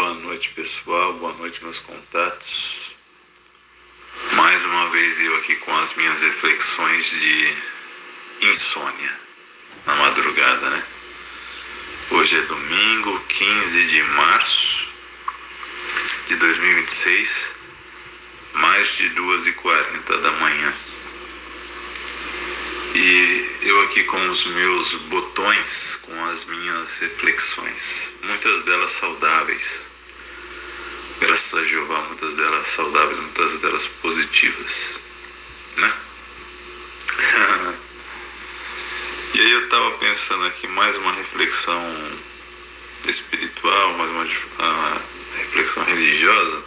Boa noite, pessoal, boa noite, meus contatos. Mais uma vez eu aqui com as minhas reflexões de insônia na madrugada, né? Hoje é domingo, 15 de março de 2026, mais de 2h40 da manhã. E eu aqui com os meus botões, com as minhas reflexões, muitas delas saudáveis, graças a Jeová, muitas delas saudáveis, muitas delas positivas, né? E aí eu estava pensando aqui mais uma reflexão espiritual, mais uma reflexão religiosa,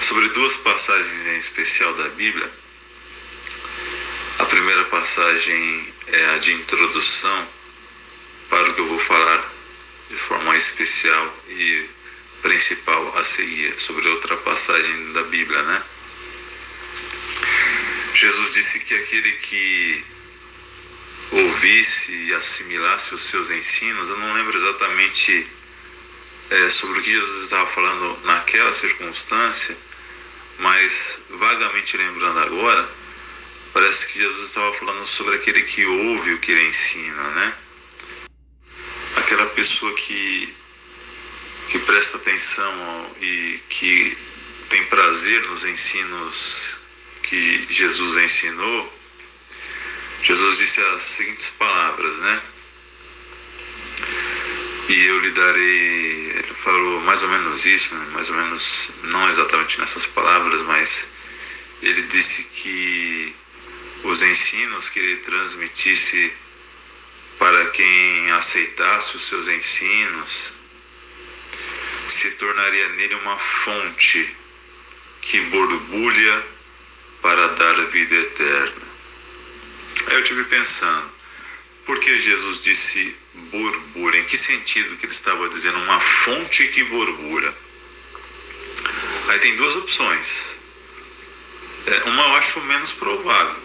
sobre duas passagens em especial da Bíblia. A primeira passagem é a de introdução para o que eu vou falar de forma especial e principal a seguir, sobre outra passagem da Bíblia, né? Jesus disse que aquele que ouvisse e assimilasse os seus ensinos, eu não lembro exatamente sobre o que Jesus estava falando naquela circunstância, mas vagamente lembrando agora, parece que Jesus estava falando sobre aquele que ouve o que ele ensina, né? Aquela pessoa que presta atenção e que tem prazer nos ensinos que Jesus ensinou. Jesus disse as seguintes palavras, né? E eu lhe darei... Ele falou mais ou menos isso, né? Mais ou menos, não exatamente nessas palavras, mas ele disse que os ensinos que ele transmitisse para quem aceitasse os seus ensinos se tornaria nele uma fonte que borbulha para dar vida eterna. Aí eu estive pensando, por que Jesus disse borbulha? Em que sentido que ele estava dizendo uma fonte que borbulha? Aí tem duas opções. Uma eu acho menos provável,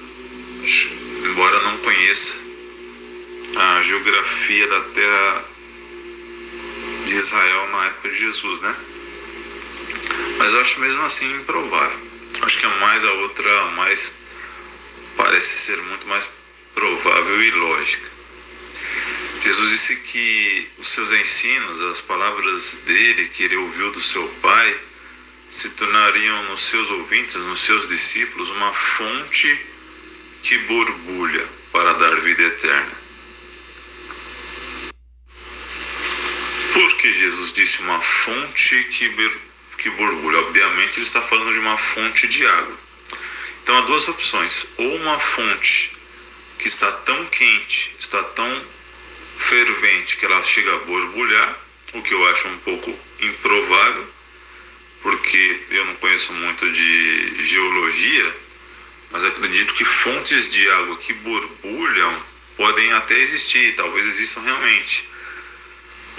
embora não conheça a geografia da terra de Israel na época de Jesus, né? Mas eu acho mesmo assim improvável. Acho que a outra mais parece ser muito mais provável e lógica. Jesus disse que os seus ensinos, as palavras dele que ele ouviu do seu Pai, se tornariam nos seus ouvintes, nos seus discípulos, uma fonte que borbulha para dar vida eterna. Por que Jesus disse uma fonte que borbulha? Obviamente ele está falando de uma fonte de água. Então há duas opções: ou uma fonte que está tão quente, está tão fervente que ela chega a borbulhar, o que eu acho um pouco improvável, porque eu não conheço muito de geologia, mas acredito que fontes de água que borbulham podem até existir, talvez existam realmente.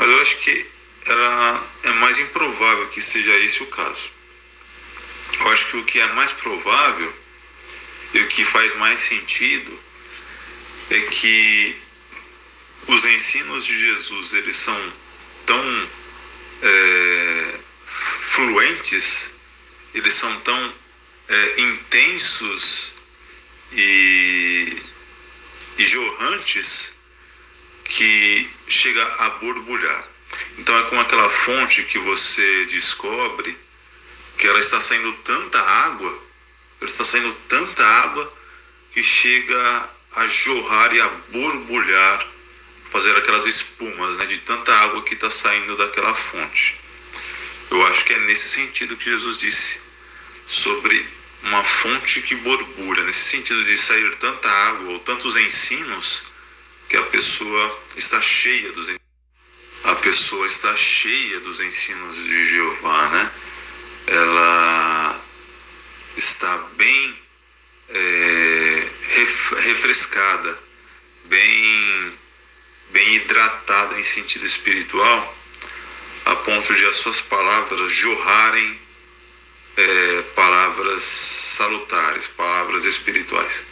Mas eu acho que ela é mais improvável que seja esse o caso. Eu acho que o que é mais provável e o que faz mais sentido é que os ensinos de Jesus, eles são tão fluentes, eles são tão intensos e jorrantes que chega a borbulhar. Então é como aquela fonte que você descobre que ela está saindo tanta água, que chega a jorrar e a borbulhar, fazer aquelas espumas, né, de tanta água que está saindo daquela fonte. Eu acho que é nesse sentido que Jesus disse sobre uma fonte que borbulha, nesse sentido de sair tanta água ou tantos ensinos que a pessoa está cheia dos ensinos de Jeová, né? Ela está bem refrescada, bem hidratada em sentido espiritual, a ponto de as suas palavras jorrarem palavras salutares, palavras espirituais.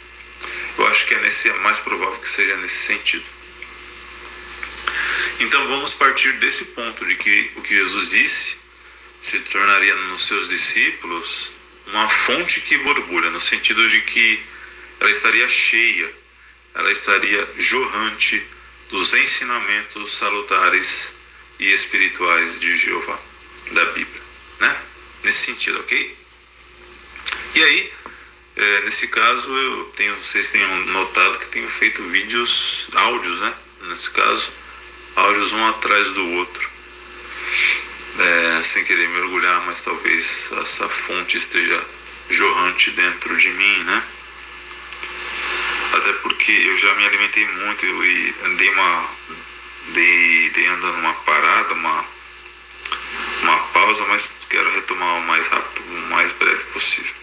Eu acho que é mais provável que seja nesse sentido. Então vamos partir desse ponto de que o que Jesus disse se tornaria nos seus discípulos uma fonte que borbulha, no sentido de que ela estaria cheia, ela estaria jorrante dos ensinamentos salutares e espirituais de Jeová, da Bíblia, né? Nesse sentido, ok? E aí, nesse caso, vocês tenham notado que tenho feito áudios, né? Nesse caso, áudios um atrás do outro, sem querer mergulhar, mas talvez essa fonte esteja jorrante dentro de mim, né? Até porque eu já me alimentei muito e dei andando uma parada, uma pausa, mas quero retomar o mais rápido, o mais breve possível.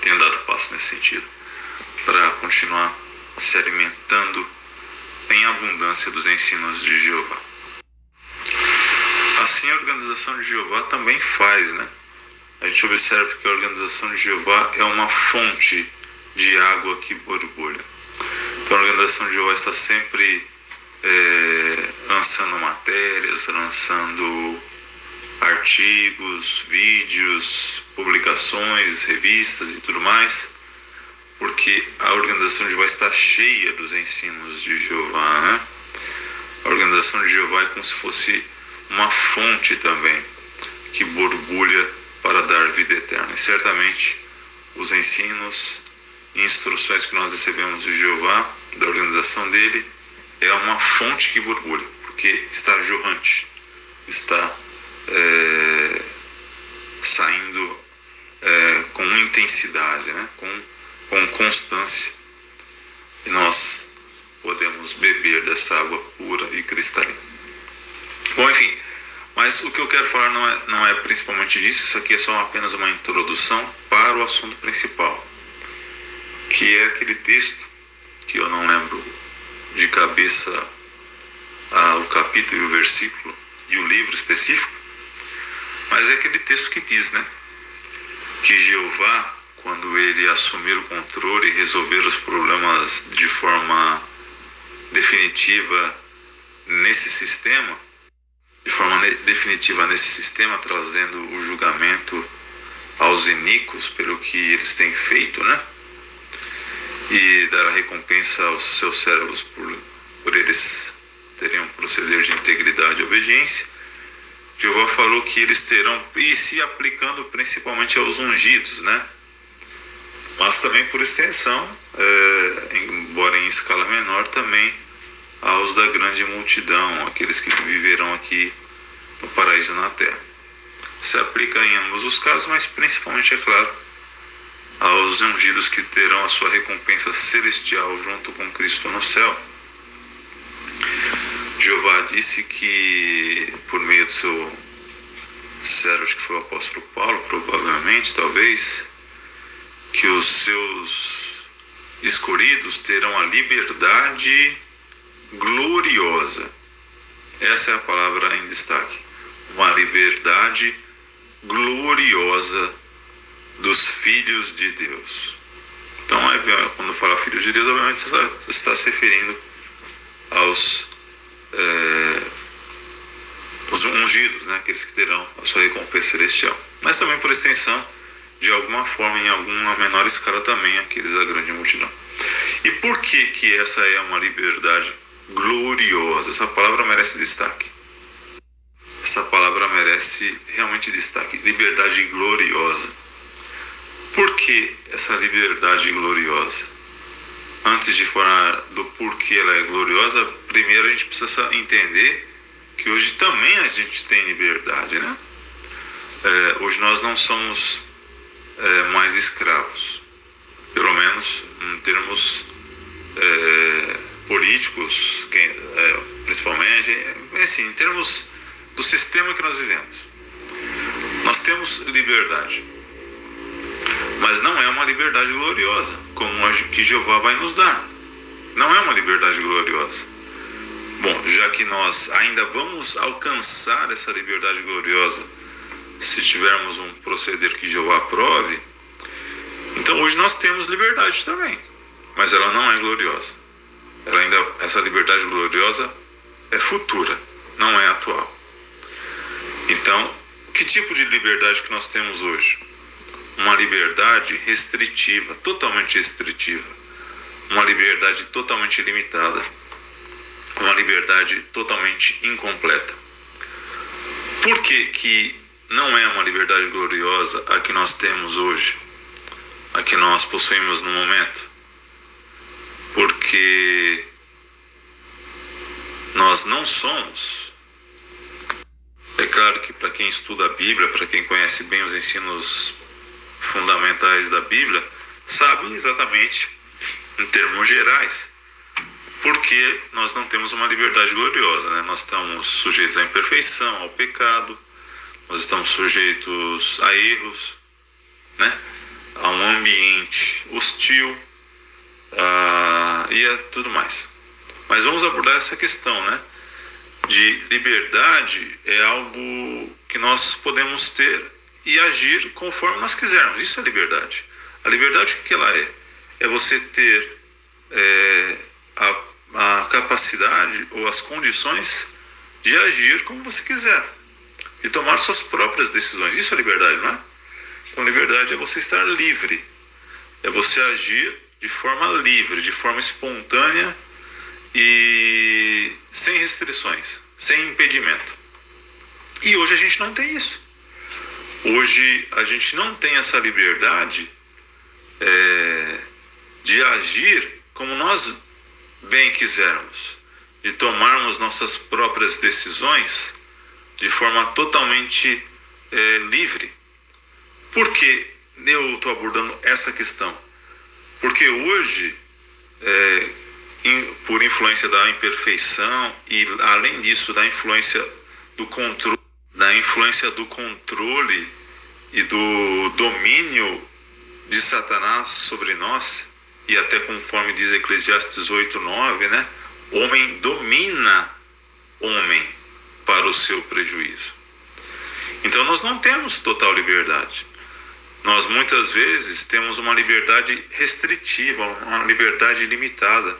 Tenho dado passo nesse sentido, para continuar se alimentando em abundância dos ensinos de Jeová. Assim a organização de Jeová também faz, né? A gente observa que a organização de Jeová é uma fonte de água que borbulha. Então a organização de Jeová está sempre lançando matérias, lançando artigos, vídeos, publicações, revistas e tudo mais, porque a organização de Jeová está cheia dos ensinos de Jeová, né? A organização de Jeová é como se fosse uma fonte também, que borbulha para dar vida eterna. E certamente os ensinos e instruções que nós recebemos de Jeová, da organização dele, é uma fonte que borbulha, porque está jorrante, está saindo com intensidade, né? com constância, e nós podemos beber dessa água pura e cristalina. Bom, enfim, mas o que eu quero falar não é principalmente disso. Isso aqui é só apenas uma introdução para o assunto principal, que é aquele texto que eu não lembro de cabeça o capítulo e o versículo e o livro específico, mas é aquele texto que diz, né, que Jeová, quando ele assumir o controle e resolver os problemas de forma definitiva nesse sistema, trazendo o julgamento aos iníquos pelo que eles têm feito, né? E dar a recompensa aos seus servos por eles terem um proceder de integridade e obediência. Jeová falou que eles terão, e se aplicando principalmente aos ungidos, né? Mas também por extensão, embora em escala menor, também aos da grande multidão, aqueles que viverão aqui no paraíso na terra. Se aplica em ambos os casos, mas principalmente, é claro, aos ungidos que terão a sua recompensa celestial junto com Cristo no céu. Jeová disse que, por meio do seu servo, acho que foi o apóstolo Paulo, provavelmente, talvez, que os seus escolhidos terão a liberdade gloriosa. Essa é a palavra em destaque. Uma liberdade gloriosa dos filhos de Deus. Então, quando fala filhos de Deus, obviamente você está se referindo aos os ungidos, né? Aqueles que terão a sua recompensa celestial. Mas também, por extensão, de alguma forma, em alguma menor escala também, aqueles da grande multidão. E por que essa é uma liberdade gloriosa? Essa palavra merece destaque. Essa palavra merece realmente destaque. Liberdade gloriosa. Por que essa liberdade gloriosa? Antes de falar do porquê ela é gloriosa, primeiro a gente precisa entender que hoje também a gente tem liberdade, né? Hoje nós não somos mais escravos, pelo menos em termos políticos, principalmente, assim, em termos do sistema que nós vivemos. Nós temos liberdade, mas não é uma liberdade gloriosa, como a que Jeová vai nos dar. Não é uma liberdade gloriosa. Bom, já que nós ainda vamos alcançar essa liberdade gloriosa se tivermos um proceder que Jeová aprove, então hoje nós temos liberdade também, mas ela não é gloriosa. Essa liberdade gloriosa é futura. não é atual. Então, que tipo de liberdade que nós temos hoje? Uma liberdade restritiva, totalmente restritiva. Uma liberdade totalmente limitada. Uma liberdade totalmente incompleta. Por que não é uma liberdade gloriosa a que nós temos hoje? A que nós possuímos no momento? Porque nós não somos. É claro que para quem estuda a Bíblia, para quem conhece bem os ensinos fundamentais da Bíblia, sabe exatamente, em termos gerais, porque nós não temos uma liberdade gloriosa, né? Nós estamos sujeitos à imperfeição, ao pecado, nós estamos sujeitos a erros, né? A um ambiente hostil e a tudo mais. Mas vamos abordar essa questão, né? De liberdade é algo que nós podemos ter e agir conforme nós quisermos. Isso é liberdade. A liberdade, o que ela é? É você ter a capacidade ou as condições de agir como você quiser, de tomar suas próprias decisões. Isso é liberdade, não é? Então, liberdade é você estar livre, é você agir de forma livre, de forma espontânea e sem restrições, sem impedimento. E hoje a gente não tem isso. Hoje a gente não tem essa liberdade de agir como nós bem quisermos, de tomarmos nossas próprias decisões de forma totalmente livre. Por que eu estou abordando essa questão? Porque hoje, por influência da imperfeição e, além disso, da influência do controle e do domínio de Satanás sobre nós, e até conforme diz Eclesiastes 8:9, né? Homem domina homem para o seu prejuízo. Então nós não temos total liberdade. Nós muitas vezes temos uma liberdade restritiva, uma liberdade limitada.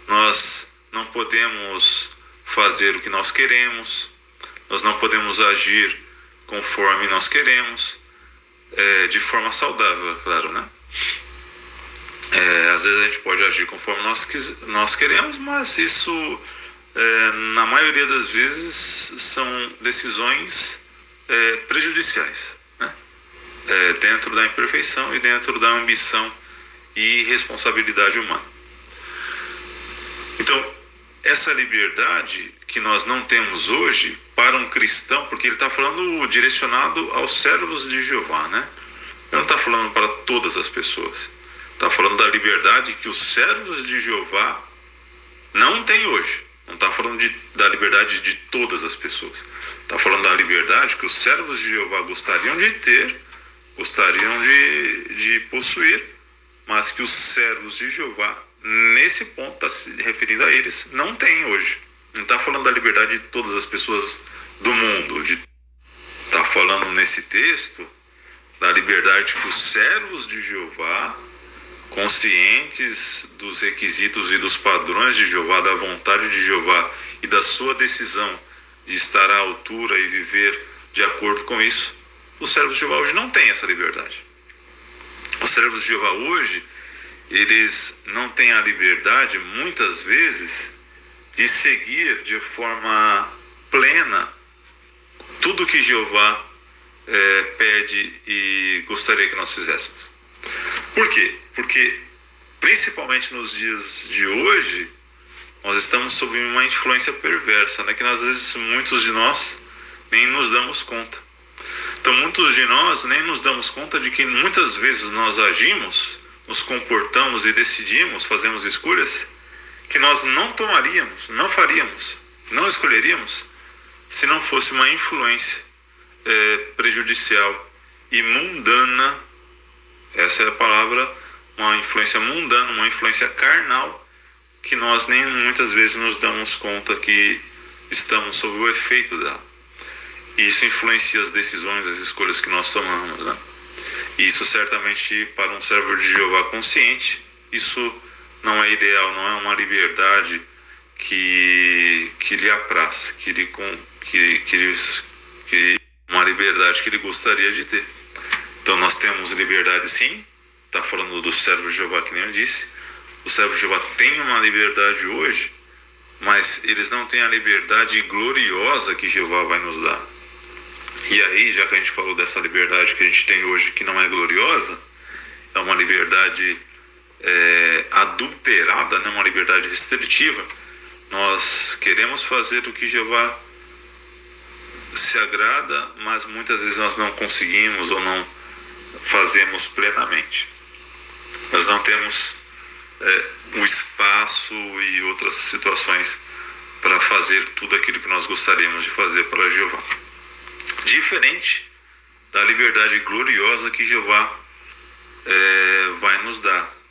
Nós não podemos fazer o que nós queremos, nós não podemos agir conforme nós queremos, de forma saudável, é claro, né? Às vezes a gente pode agir conforme nós queremos, mas isso, na maioria das vezes, são decisões prejudiciais, né? Dentro da imperfeição e dentro da ambição e responsabilidade humana. Então, essa liberdade que nós não temos hoje para um cristão, porque ele está falando direcionado aos servos de Jeová, né? Ele não está falando para todas as pessoas. Está falando da liberdade que os servos de Jeová não têm hoje. Não está falando da liberdade de todas as pessoas. Está falando da liberdade que os servos de Jeová gostariam de ter, gostariam de possuir, mas que os servos de Jeová, nesse ponto, está se referindo a eles, não têm hoje. Não está falando da liberdade de todas as pessoas do mundo. Está falando nesse texto da liberdade que os servos de Jeová, conscientes dos requisitos e dos padrões de Jeová, da vontade de Jeová e da sua decisão de estar à altura e viver de acordo com isso, os servos de Jeová hoje não têm essa liberdade. Os servos de Jeová hoje, eles não têm a liberdade, muitas vezes, de seguir de forma plena tudo que Jeová pede e gostaria que nós fizéssemos. Por quê? Porque, principalmente nos dias de hoje, nós estamos sob uma influência perversa, né? Que às vezes muitos de nós nem nos damos conta. Então, muitos de nós nem nos damos conta de que muitas vezes nós agimos, nos comportamos e decidimos, fazemos escolhas que nós não tomaríamos, não faríamos, não escolheríamos, se não fosse uma influência prejudicial e mundana. Essa é a palavra, uma influência mundana, uma influência carnal, que nós nem muitas vezes nos damos conta que estamos sob o efeito dela. E isso influencia as decisões, as escolhas que nós tomamos, né? E isso certamente, para um servo de Jeová consciente, isso não é ideal, não é uma liberdade que lhe apraz, uma liberdade que ele gostaria de ter. Então nós temos liberdade sim, está falando do servo de Jeová, que nem eu disse. O servo de Jeová tem uma liberdade hoje, mas eles não têm a liberdade gloriosa que Jeová vai nos dar. E aí, já que a gente falou dessa liberdade que a gente tem hoje, que não é gloriosa, é uma liberdade adulterada, né? Uma liberdade restritiva. Nós queremos fazer o que Jeová se agrada, mas muitas vezes nós não conseguimos ou não fazemos plenamente. Nós não temos o espaço e outras situações para fazer tudo aquilo que nós gostaríamos de fazer para Jeová. Diferente da liberdade gloriosa que Jeová vai nos dar.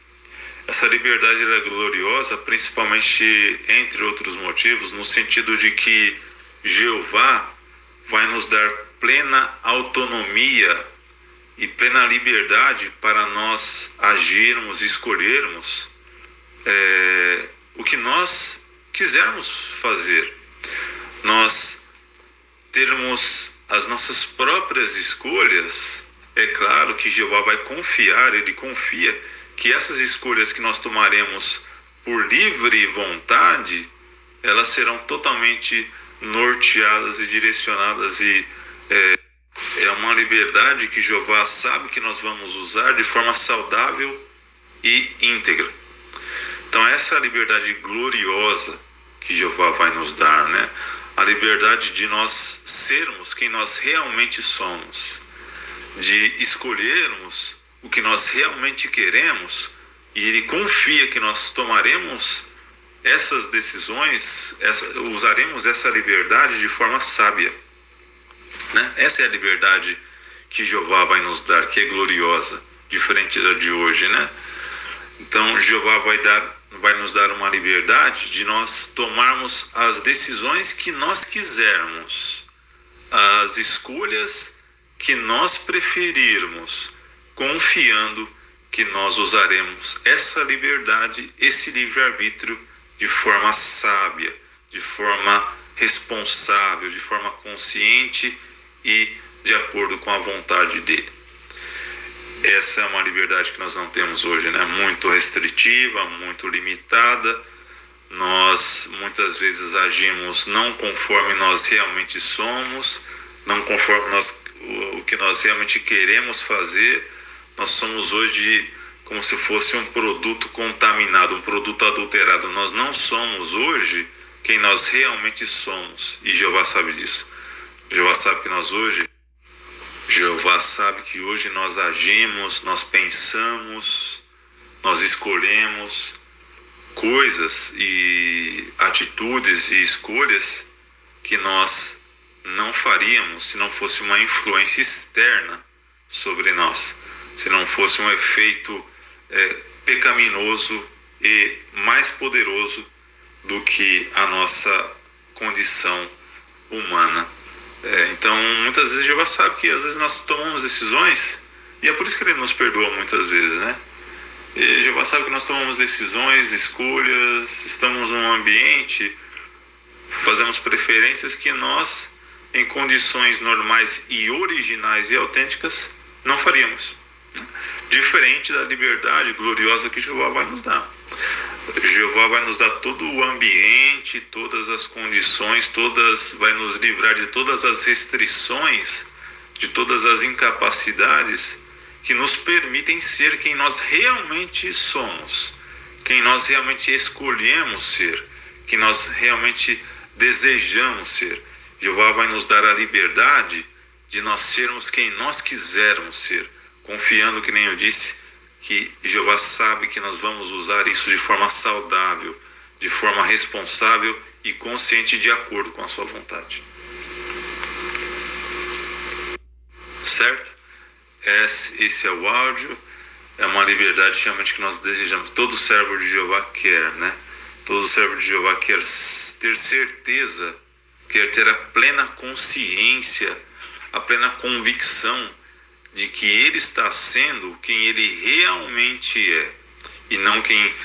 Essa liberdade é gloriosa principalmente, entre outros motivos, no sentido de que Jeová vai nos dar plena autonomia e plena liberdade para nós agirmos e escolhermos o que nós quisermos fazer. Nós termos as nossas próprias escolhas. É claro que Jeová vai confiar, ele confia que essas escolhas que nós tomaremos por livre vontade, elas serão totalmente norteadas e direcionadas, e é uma liberdade que Jeová sabe que nós vamos usar de forma saudável e íntegra. Então essa é a liberdade gloriosa que Jeová vai nos dar, né? A liberdade de nós sermos quem nós realmente somos, de escolhermos o que nós realmente queremos, e ele confia que nós tomaremos essas decisões, usaremos essa liberdade de forma sábia, né? Essa é a liberdade que Jeová vai nos dar, que é gloriosa, diferente da de hoje, né? Então Jeová vai nos dar uma liberdade de nós tomarmos as decisões que nós quisermos, as escolhas que nós preferirmos, confiando que nós usaremos essa liberdade, esse livre-arbítrio, de forma sábia, de forma responsável, de forma consciente e de acordo com a vontade dele. Essa é uma liberdade que nós não temos hoje, né? Muito restritiva, muito limitada. Nós muitas vezes agimos não conforme nós realmente somos, não conforme o que nós realmente queremos fazer. Nós somos hoje como se fosse um produto contaminado, um produto adulterado. Nós não somos hoje quem nós realmente somos, e Jeová sabe disso. Jeová sabe que hoje nós agimos, nós pensamos, nós escolhemos coisas e atitudes e escolhas que nós não faríamos se não fosse uma influência externa sobre nós, se não fosse um efeito pecaminoso e mais poderoso do que a nossa condição humana. Então, muitas vezes Jeová sabe que às vezes nós tomamos decisões, e é por isso que ele nos perdoa muitas vezes, né? E Jeová sabe que nós tomamos decisões, escolhas, estamos num ambiente, fazemos preferências que nós, em condições normais e originais e autênticas, não faríamos. Diferente da liberdade gloriosa que Jeová vai nos dar. Jeová vai nos dar todo o ambiente, todas as condições, vai nos livrar de todas as restrições, de todas as incapacidades que nos permitem ser quem nós realmente somos, quem nós realmente escolhemos ser, quem nós realmente desejamos ser. Jeová vai nos dar a liberdade de nós sermos quem nós quisermos ser, confiando, que nem eu disse, que Jeová sabe que nós vamos usar isso de forma saudável, de forma responsável e consciente, de acordo com a sua vontade. Certo? Esse é o áudio. É uma liberdade realmente que nós desejamos. Todo servo de Jeová quer, né? Todo servo de Jeová quer ter certeza, quer ter a plena consciência, a plena convicção de que ele está sendo quem ele realmente é, e não quem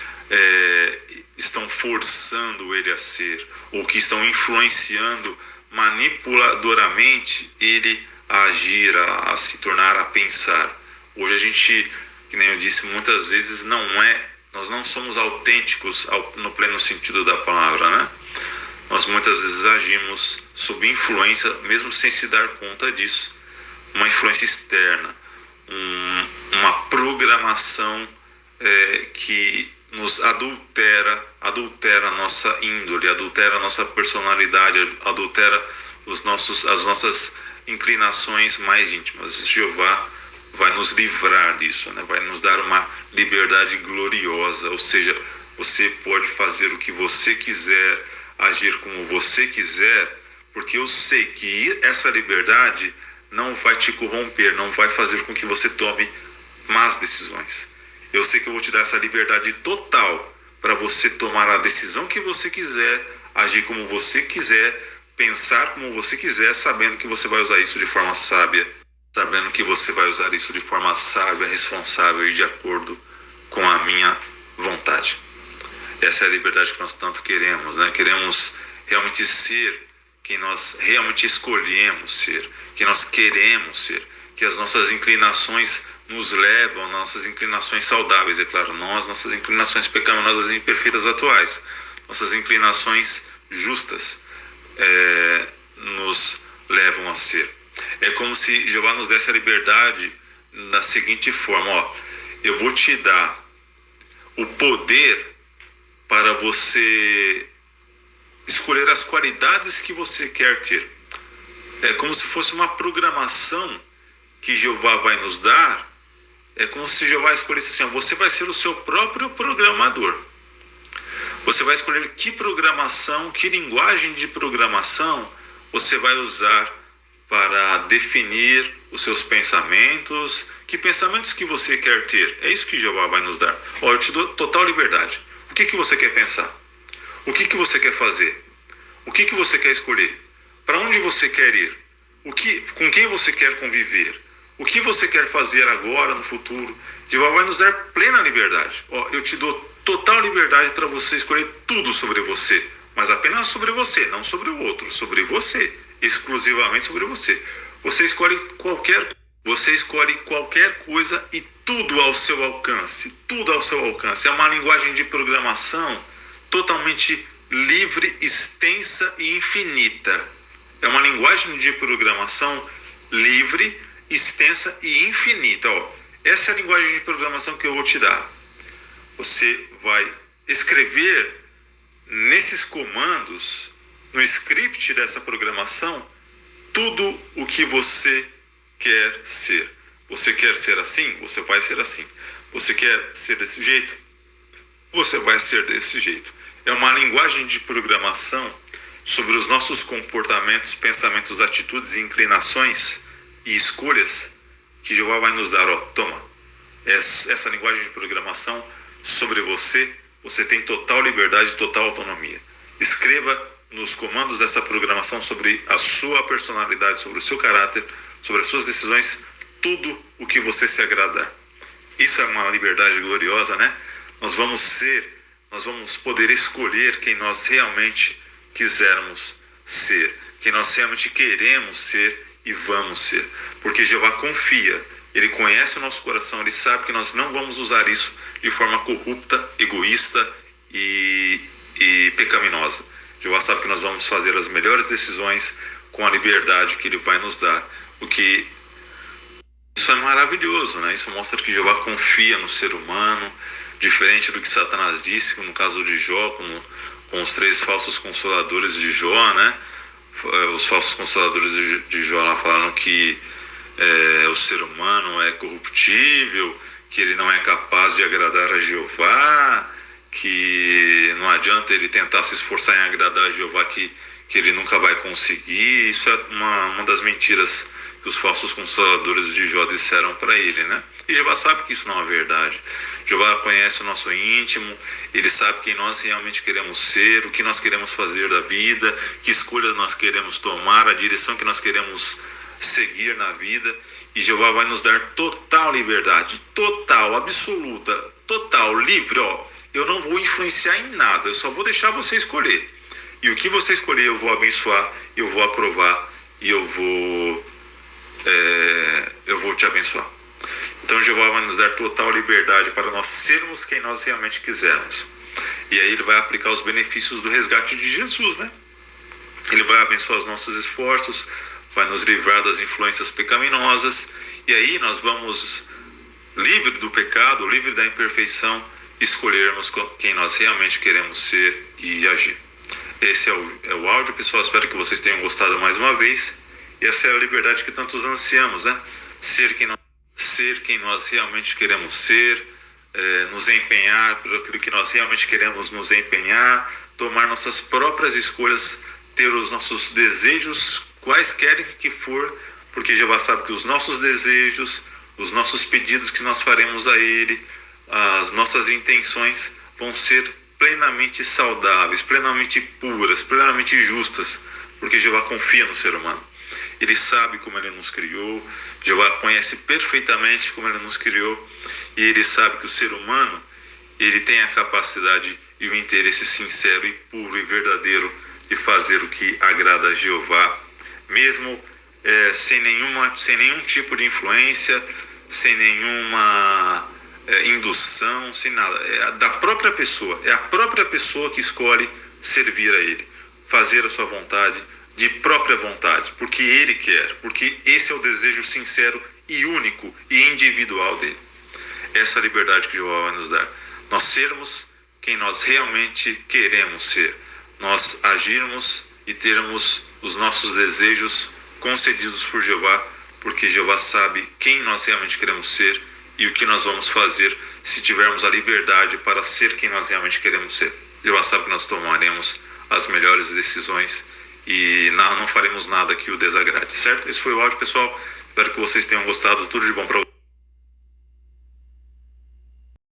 estão forçando ele a ser, ou que estão influenciando manipuladoramente ele a agir, a se tornar, a pensar. Hoje a gente, que nem eu disse, muitas vezes nós não somos autênticos no pleno sentido da palavra, né? Nós muitas vezes agimos sob influência, mesmo sem se dar conta disso. Uma influência externa, uma programação que nos adultera a nossa índole, adultera a nossa personalidade, adultera as nossas inclinações mais íntimas. Jeová vai nos livrar disso, né? Vai nos dar uma liberdade gloriosa, ou seja, você pode fazer o que você quiser, agir como você quiser, porque eu sei que essa liberdade não vai te corromper, não vai fazer com que você tome más decisões. Eu sei que eu vou te dar essa liberdade total para você tomar a decisão que você quiser, agir como você quiser, pensar como você quiser, sabendo que você vai usar isso de forma sábia, sabendo que você vai usar isso de forma sábia, responsável e de acordo com a minha vontade. Essa é a liberdade que nós tanto queremos, né? Queremos realmente ser quem nós realmente escolhemos ser, quem nós queremos ser, que as nossas inclinações nos levam às nossas inclinações saudáveis, é claro, nossas inclinações pecaminosas e imperfeitas atuais, nossas inclinações justas nos levam a ser. É como se Jeová nos desse a liberdade da seguinte forma: eu vou te dar o poder para você escolher as qualidades que você quer ter. É como se fosse uma programação que Jeová vai nos dar. É como se Jeová escolhesse assim: você vai ser o seu próprio programador. Você vai escolher que programação, que linguagem de programação você vai usar para definir os seus pensamentos, que pensamentos que você quer ter. É isso que Jeová vai nos dar. Eu te dou total liberdade. O que você quer pensar? O que você quer fazer? O que você quer escolher? Para onde você quer ir? Com quem você quer conviver? O que você quer fazer agora, no futuro? Jeová vai nos dar plena liberdade. Eu te dou total liberdade para você escolher tudo sobre você, mas apenas sobre você, não sobre o outro, sobre você, exclusivamente sobre você. Você escolhe qualquer coisa e tudo ao seu alcance, tudo ao seu alcance. É uma linguagem de programação totalmente livre, extensa e infinita. É uma linguagem de programação livre, extensa e infinita. Essa é a linguagem de programação que eu vou te dar. Você vai escrever nesses comandos, no script dessa programação, tudo o que você quer ser. Você quer ser assim? Você vai ser assim. Você quer ser desse jeito? Você vai ser desse jeito. É uma linguagem de programação sobre os nossos comportamentos, pensamentos, atitudes e inclinações e escolhas que Jeová vai nos dar. Toma, essa linguagem de programação sobre você, você tem total liberdade, total autonomia. Escreva nos comandos dessa programação sobre a sua personalidade, sobre o seu caráter, sobre as suas decisões, tudo o que você se agradar. Isso é uma liberdade gloriosa, né? Nós vamos poder escolher quem nós realmente quisermos ser, quem nós realmente queremos ser e vamos ser, porque Jeová confia, Ele conhece o nosso coração, Ele sabe que nós não vamos usar isso de forma corrupta, egoísta e pecaminosa. Jeová sabe que nós vamos fazer as melhores decisões com a liberdade que Ele vai nos dar, porque isso é maravilhoso, né? Isso mostra que Jeová confia no ser humano, diferente do que Satanás disse, no caso de Jó, com os 3 falsos consoladores de Jó, né? Os falsos consoladores de Jó lá falaram que o ser humano é corruptível, que ele não é capaz de agradar a Jeová, que não adianta ele tentar se esforçar em agradar a Jeová, que ele nunca vai conseguir. Isso é uma das mentiras que os falsos consoladores de Jó disseram para ele, né? E Jeová sabe que isso não é verdade. Jeová conhece o nosso íntimo, Ele sabe quem nós realmente queremos ser, o que nós queremos fazer da vida, que escolha nós queremos tomar, a direção que nós queremos seguir na vida. E Jeová vai nos dar total liberdade, total, absoluta, total, livre. eu não vou influenciar em nada, eu só vou deixar você escolher. E o que você escolher eu vou abençoar, eu vou aprovar e eu vou te abençoar. Então Jeová vai nos dar total liberdade para nós sermos quem nós realmente quisermos. E aí ele vai aplicar os benefícios do resgate de Jesus, né? Ele vai abençoar os nossos esforços, vai nos livrar das influências pecaminosas, e aí nós vamos, livre do pecado, livre da imperfeição, escolhermos quem nós realmente queremos ser e agir. Esse é o áudio, pessoal. Espero que vocês tenham gostado mais uma vez. E essa é a liberdade que tantos ansiamos, né? Ser quem nós realmente queremos ser, nos empenhar por aquilo que nós realmente queremos nos empenhar, tomar nossas próprias escolhas, ter os nossos desejos, quaisquer que for, porque Jeová sabe que os nossos desejos, os nossos pedidos que nós faremos a Ele, as nossas intenções vão ser plenamente saudáveis, plenamente puras, plenamente justas, porque Jeová confia no ser humano. Ele sabe como Ele nos criou, Jeová conhece perfeitamente como Ele nos criou, e Ele sabe que o ser humano, ele tem a capacidade e o interesse sincero e puro e verdadeiro de fazer o que agrada a Jeová, mesmo sem nenhum tipo de influência, sem nenhuma indução, sem nada. É da própria pessoa, é a própria pessoa que escolhe servir a Ele, fazer a sua vontade, de própria vontade, porque Ele quer, porque esse é o desejo sincero e único e individual dele. Essa liberdade que Jeová vai nos dar, nós sermos quem nós realmente queremos ser, nós agirmos e termos os nossos desejos concedidos por Jeová, porque Jeová sabe quem nós realmente queremos ser e o que nós vamos fazer se tivermos a liberdade para ser quem nós realmente queremos ser. Jeová sabe que nós tomaremos as melhores decisões e não faremos nada que o desagrade, certo? Esse foi o áudio, pessoal. Espero que vocês tenham gostado. Tudo de bom para vocês.